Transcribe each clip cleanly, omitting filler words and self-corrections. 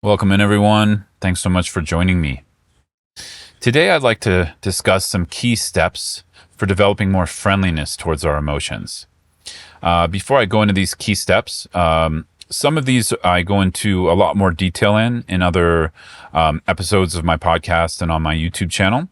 Welcome in, everyone. Thanks so much for joining me. Today, I'd like to discuss some key steps for developing more friendliness towards our emotions. Before I go into these key steps, some of these I go into a lot more detail in other episodes of my podcast and on my YouTube channel.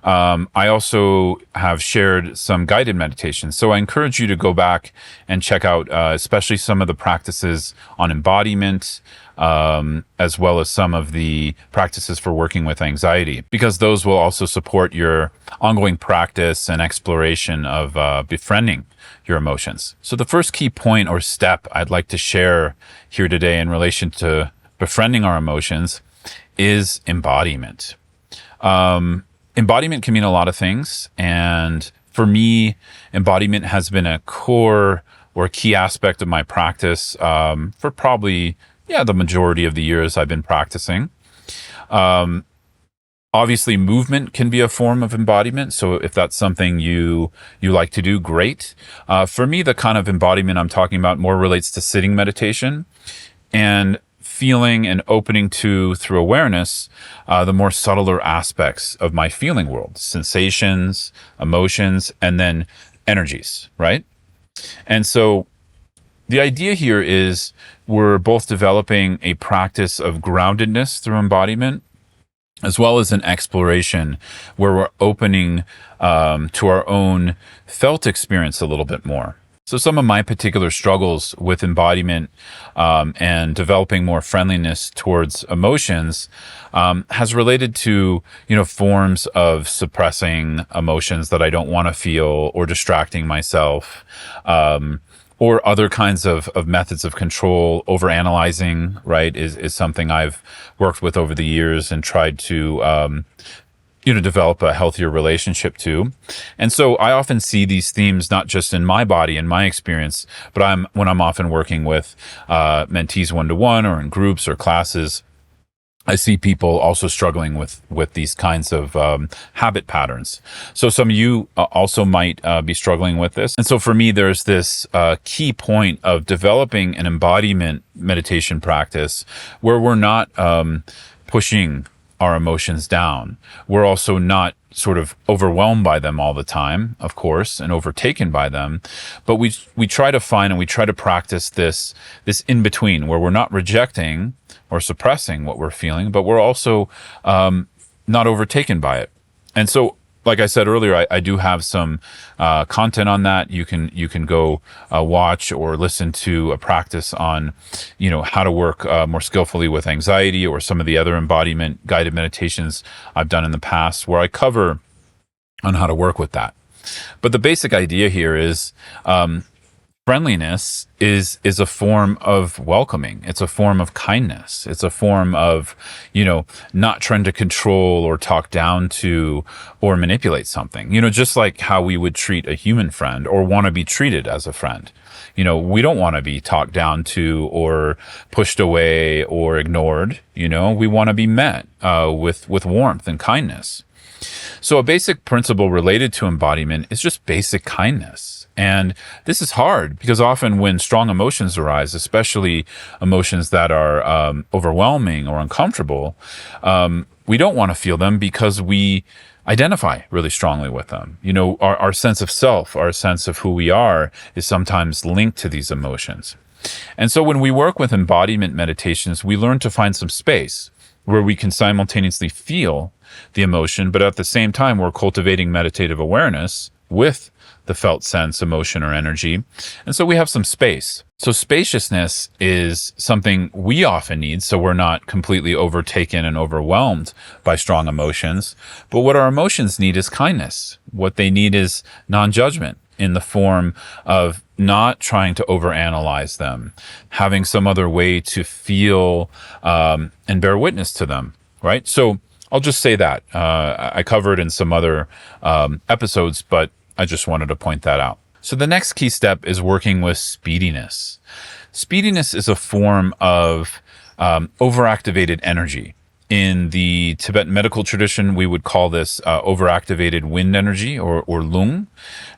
I also have shared some guided meditations. So I encourage you to go back and check out, especially some of the practices on embodiment, as well as some of the practices for working with anxiety, because those will also support your ongoing practice and exploration of befriending your emotions. So the first key point or step I'd like to share here today in relation to befriending our emotions is embodiment. Embodiment can mean a lot of things. And for me, embodiment has been a core or key aspect of my practice for probably, the majority of the years I've been practicing. Obviously, movement can be a form of embodiment. So if that's something you like to do, great. For me, the kind of embodiment I'm talking about more relates to sitting meditation and feeling and opening to, through awareness, the more subtler aspects of my feeling world, sensations, emotions, and then energies, right? And so the idea here is we're both developing a practice of groundedness through embodiment, as well as an exploration where we're opening to our own felt experience a little bit more. So some of my particular struggles with embodiment and developing more friendliness towards emotions has related to, forms of suppressing emotions that I don't want to feel, or distracting myself, or other kinds of methods of control. Overanalyzing, right, is something I've worked with over the years and tried to develop a healthier relationship to. And so I often see these themes not just in my body and my experience, but when I'm often working with mentees one-to-one or in groups or classes, I see people also struggling with these kinds of habit patterns. So some of you also might be struggling with this. And so for me, there's this key point of developing an embodiment meditation practice where we're not pushing our emotions down. We're also not sort of overwhelmed by them all the time, of course, and overtaken by them. But we try to find and we try to practice this in between, where we're not rejecting or suppressing what we're feeling, but we're also not overtaken by it. And so, like I said earlier, I do have some content on that. You can go watch or listen to a practice on, how to work more skillfully with anxiety, or some of the other embodiment guided meditations I've done in the past, where I cover on how to work with that. But the basic idea here is friendliness is a form of welcoming. It's a form of kindness. It's a form of, not trying to control or talk down to or manipulate something, just like how we would treat a human friend or want to be treated as a friend. We don't want to be talked down to or pushed away or ignored. We want to be met with warmth and kindness. So a basic principle related to embodiment is just basic kindness. And this is hard because often when strong emotions arise, especially emotions that are overwhelming or uncomfortable, we don't want to feel them because we identify really strongly with them. Our sense of self, our sense of who we are is sometimes linked to these emotions. And so when we work with embodiment meditations, we learn to find some space where we can simultaneously feel the emotion, but at the same time, we're cultivating meditative awareness with the felt sense, emotion, or energy. And so we have some space. So spaciousness is something we often need, so we're not completely overtaken and overwhelmed by strong emotions. But what our emotions need is kindness. What they need is non-judgment, in the form of not trying to overanalyze them, having some other way to feel and bear witness to them, right? So I'll just say that. I covered in some other episodes, but I just wanted to point that out. So the next key step is working with speediness. Speediness is a form of overactivated energy. In the Tibetan medical tradition, we would call this overactivated wind energy or lung.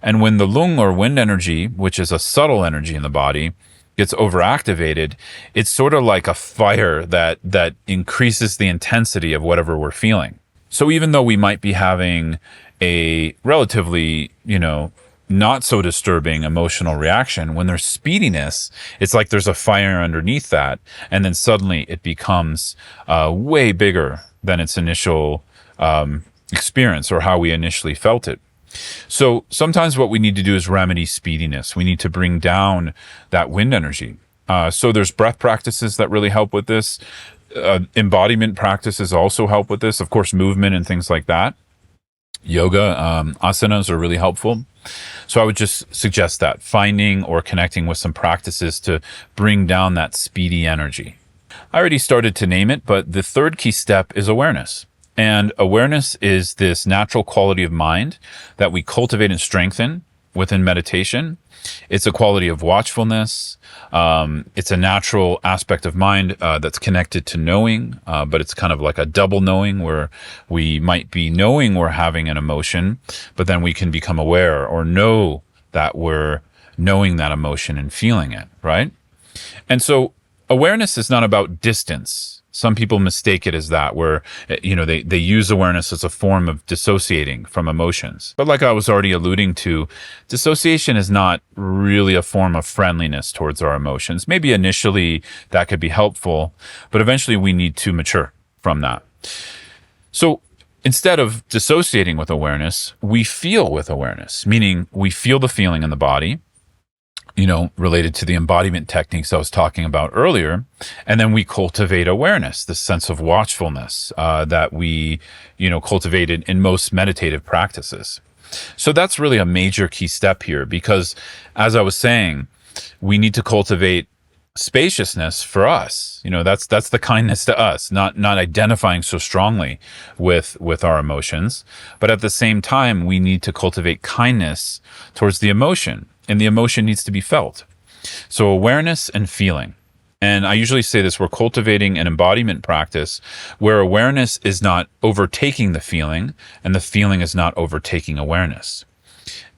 And when the lung or wind energy, which is a subtle energy in the body, gets overactivated, it's sort of like a fire that increases the intensity of whatever we're feeling. So even though we might be having a relatively, not so disturbing emotional reaction, when there's speediness, it's like there's a fire underneath that, and then suddenly it becomes way bigger than its initial experience or how we initially felt it. So sometimes what we need to do is remedy speediness. We need to bring down that wind energy. So there's breath practices that really help with this. Embodiment practices also help with this. Of course, movement and things like that. Yoga, asanas are really helpful. So I would just suggest that, finding or connecting with some practices to bring down that speedy energy. I already started to name it, but the third key step is awareness. And awareness is this natural quality of mind that we cultivate and strengthen within meditation. It's a quality of watchfulness. It's a natural aspect of mind that's connected to knowing, but it's kind of like a double knowing where we might be knowing we're having an emotion, but then we can become aware or know that we're knowing that emotion and feeling it, right? And so awareness is not about distance. Some people mistake it as that, where, they use awareness as a form of dissociating from emotions. But like I was already alluding to, dissociation is not really a form of friendliness towards our emotions. Maybe initially that could be helpful, but eventually we need to mature from that. So instead of dissociating with awareness, we feel with awareness, meaning we feel the feeling in the body, related to the embodiment techniques I was talking about earlier. And then we cultivate awareness, this sense of watchfulness that we, cultivated in most meditative practices. So that's really a major key step here, because as I was saying, we need to cultivate spaciousness for us. That's the kindness to us, not identifying so strongly with our emotions. But at the same time, we need to cultivate kindness towards the emotion. And the emotion needs to be felt. So awareness and feeling. And I usually say this, we're cultivating an embodiment practice where awareness is not overtaking the feeling and the feeling is not overtaking awareness.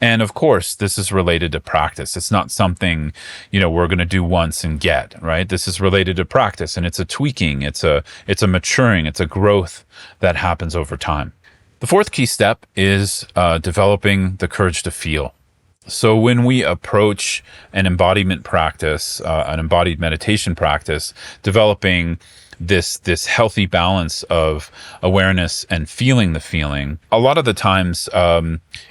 And of course, this is related to practice. It's not something, we're going to do once and get, right? This is related to practice, and it's a tweaking. It's a maturing. It's a growth that happens over time. The fourth key step is developing the courage to feel. So when we approach an embodiment practice, an embodied meditation practice, developing this healthy balance of awareness and feeling the feeling, a lot of the times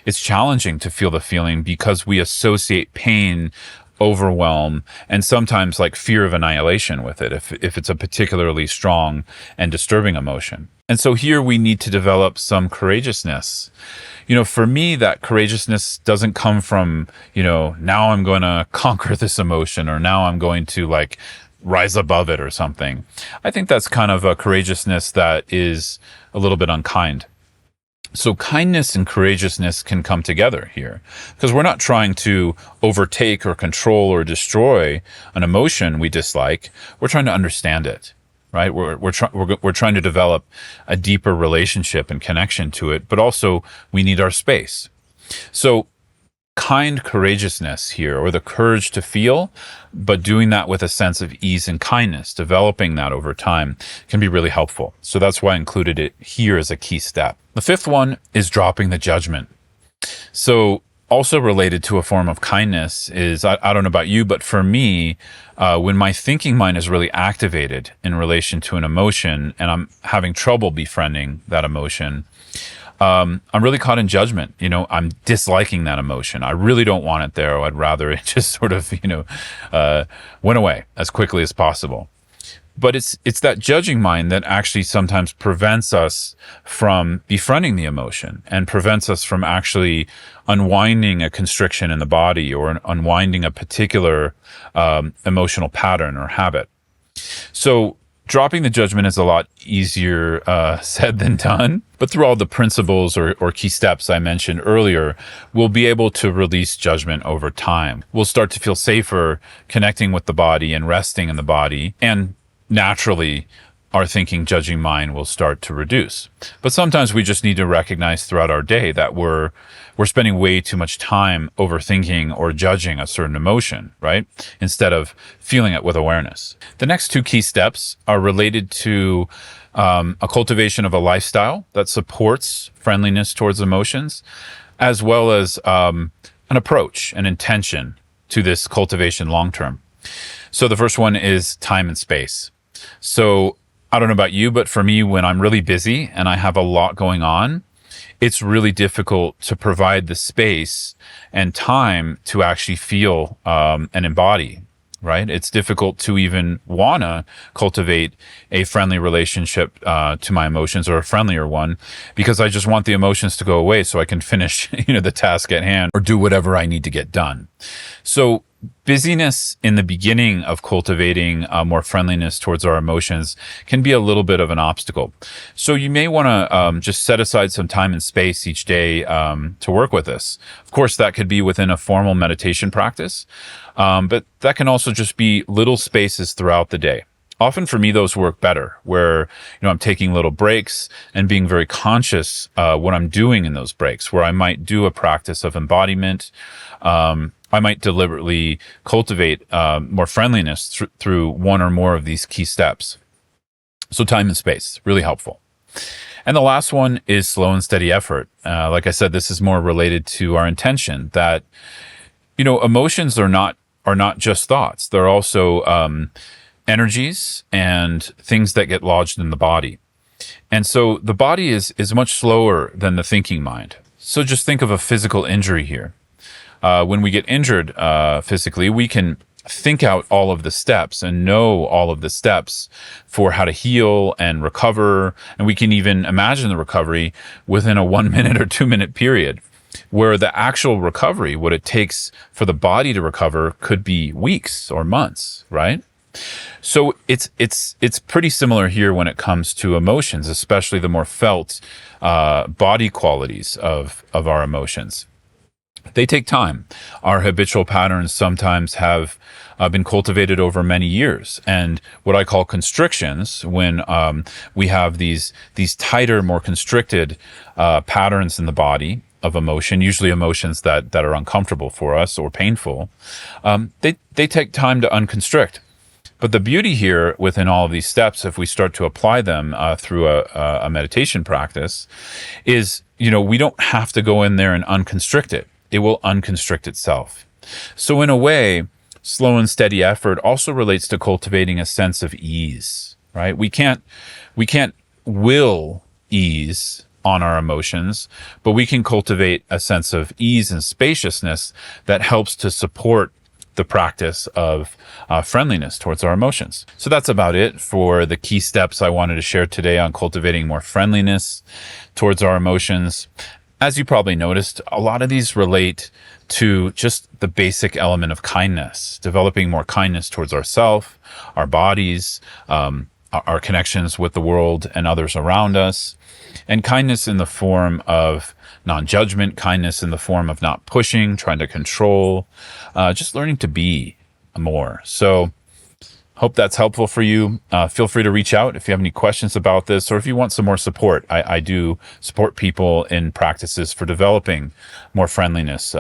it's challenging to feel the feeling because we associate pain, overwhelm, and sometimes like fear of annihilation with it if it's a particularly strong and disturbing emotion. And so here we need to develop some courageousness. For me, that courageousness doesn't come from, now I'm going to conquer this emotion, or now I'm going to rise above it or something. I think that's kind of a courageousness that is a little bit unkind. So kindness and courageousness can come together here, because we're not trying to overtake or control or destroy an emotion we dislike. We're trying to understand it. Right? We're trying to develop a deeper relationship and connection to it, but also we need our space. So kind courageousness here, or the courage to feel, but doing that with a sense of ease and kindness, developing that over time can be really helpful. So that's why I included it here as a key step. The fifth one is dropping the judgment. So also related to a form of kindness is, I don't know about you, but for me, when my thinking mind is really activated in relation to an emotion and I'm having trouble befriending that emotion, I'm really caught in judgment. I'm disliking that emotion. I really don't want it there. I'd rather it just sort of, went away as quickly as possible. But it's that judging mind that actually sometimes prevents us from befriending the emotion and prevents us from actually unwinding a constriction in the body or unwinding a particular emotional pattern or habit. So dropping the judgment is a lot easier said than done. But through all the principles or key steps I mentioned earlier, we'll be able to release judgment over time. We'll start to feel safer connecting with the body and resting in the body, and naturally our thinking, judging mind will start to reduce. But sometimes we just need to recognize throughout our day that we're spending way too much time overthinking or judging a certain emotion, right? Instead of feeling it with awareness. The next two key steps are related to a cultivation of a lifestyle that supports friendliness towards emotions, as well as an approach, an intention to this cultivation long term. So the first one is time and space. So I don't know about you, but for me, when I'm really busy and I have a lot going on, it's really difficult to provide the space and time to actually feel and embody, right? It's difficult to even want to cultivate a friendly relationship to my emotions, or a friendlier one, because I just want the emotions to go away so I can finish, the task at hand or do whatever I need to get done. So busyness in the beginning of cultivating more friendliness towards our emotions can be a little bit of an obstacle. So you may want to just set aside some time and space each day to work with this. Of course, that could be within a formal meditation practice, but that can also just be little spaces throughout the day. Often for me, those work better, where, I'm taking little breaks and being very conscious what I'm doing in those breaks, where I might do a practice of embodiment. I might deliberately cultivate more friendliness through one or more of these key steps. So time and space, really helpful. And the last one is slow and steady effort. Like I said, this is more related to our intention that, emotions are not just thoughts. They're also energies and things that get lodged in the body. And so the body is much slower than the thinking mind. So just think of a physical injury here. When we get injured physically, we can think out all of the steps and know all of the steps for how to heal and recover. And we can even imagine the recovery within a 1 minute or 2 minute period, where the actual recovery, what it takes for the body to recover, could be weeks or months, right? So it's pretty similar here when it comes to emotions, especially the more felt body qualities of our emotions. They take time. Our habitual patterns sometimes have been cultivated over many years. And what I call constrictions, when we have these tighter, more constricted patterns in the body of emotion, usually emotions that are uncomfortable for us or painful, they take time to unconstrict. But the beauty here within all of these steps, if we start to apply them through a meditation practice, is, we don't have to go in there and unconstrict it. It will unconstrict itself. So in a way, slow and steady effort also relates to cultivating a sense of ease, right? We can't will ease on our emotions, but we can cultivate a sense of ease and spaciousness that helps to support the practice of friendliness towards our emotions. So that's about it for the key steps I wanted to share today on cultivating more friendliness towards our emotions. As you probably noticed, a lot of these relate to just the basic element of kindness, developing more kindness towards ourselves, our bodies, our connections with the world and others around us, and kindness in the form of non-judgment, kindness in the form of not pushing, trying to control, just learning to be more. So hope that's helpful for you. Feel free to reach out if you have any questions about this, or if you want some more support. I do support people in practices for developing more friendliness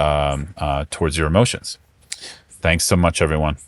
towards your emotions. Thanks so much, everyone.